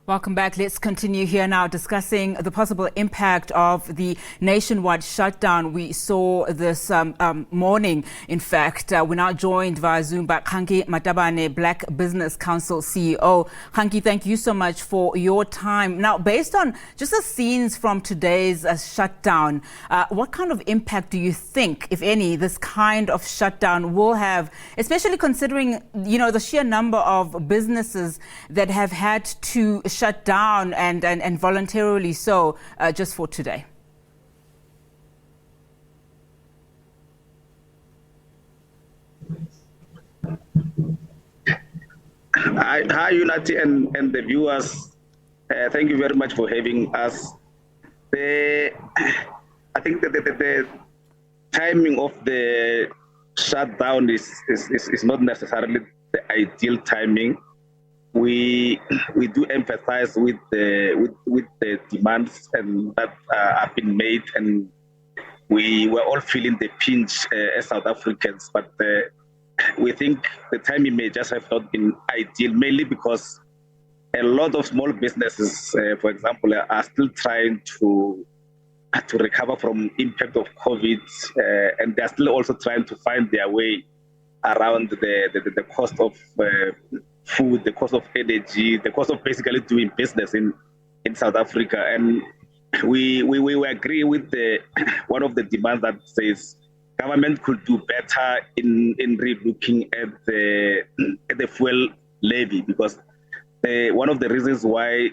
Welcome back. Let's continue here now discussing the possible impact of the nationwide shutdown we saw this morning. In fact, we're now joined via Zoom by Kganki Matabane, Black Business Council CEO. Kganki, thank you so much for your time. Now, based on just the scenes from today's shutdown, what kind of impact do you think, if any, this kind of shutdown will have, especially considering, the sheer number of businesses that have had to shut down and voluntarily so just for today? Hi, Unity and the viewers. Thank you very much for having us. I think that the timing of the shutdown is not necessarily the ideal timing. We do empathize with the demands and that have been made, and we were all feeling the pinch as South Africans. But we think the timing may just have not been ideal, mainly because a lot of small businesses, for example, are still trying to recover from impact of COVID, and they are still also trying to find their way around the cost of food, the cost of energy, the cost of basically doing business in South Africa. And we agree with one of the demands that says government could do better in relooking at the fuel levy, because one of the reasons why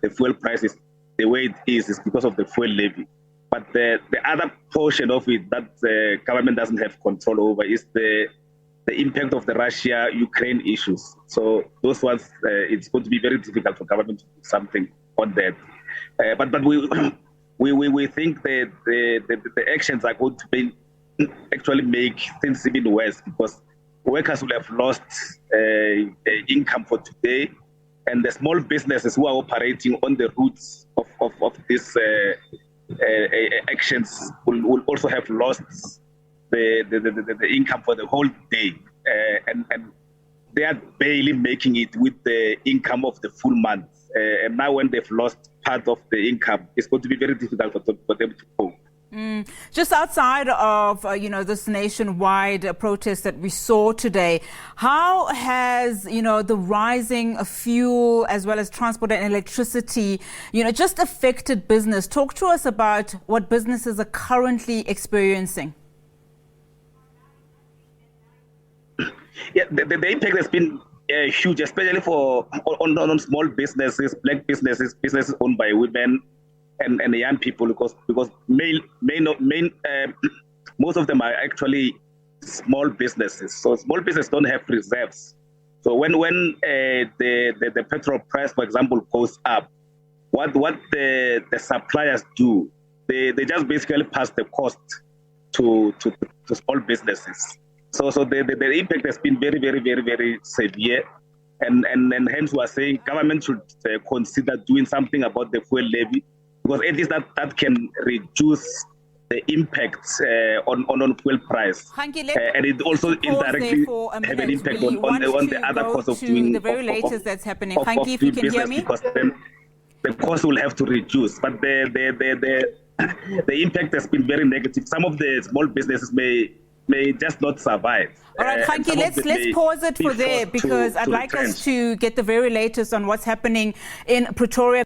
the fuel price is the way it is because of the fuel levy. But the other portion of it that the government doesn't have control over is the impact of the Russia-Ukraine issues. So those ones, it's going to be very difficult for government to do something on that. But we think that the actions are going to actually make things even worse, because workers will have lost income for today, and the small businesses who are operating on the roots of these actions will also have lost the income for the whole day, and they are barely making it with the income of the full month. And now when they've lost part of the income, it's going to be very difficult for them to cope. Just outside of, this nationwide protest that we saw today, how has, the rising of fuel as well as transport and electricity, just affected business? Talk to us about what businesses are currently experiencing. Yeah, the impact has been huge, especially on small businesses, black businesses, businesses owned by women and young people, because most of them are actually small businesses. So small businesses don't have reserves. So when the petrol price, for example, goes up, what the suppliers do, they just basically pass the cost to small businesses. So the impact has been very, very, very, very severe, and hence we are saying government should consider doing something about the fuel levy, because at least that can reduce the impact on fuel price, and it also indirectly have an impact on the other cost of doing the very latest that's happening. Kganki, if you can hear me, because then the cost will have to reduce, but the impact has been very negative. Some of the small businesses may just not survive. All right, Kganki, let's pause it for there, because I'd like us to get the very latest on what's happening in Pretoria.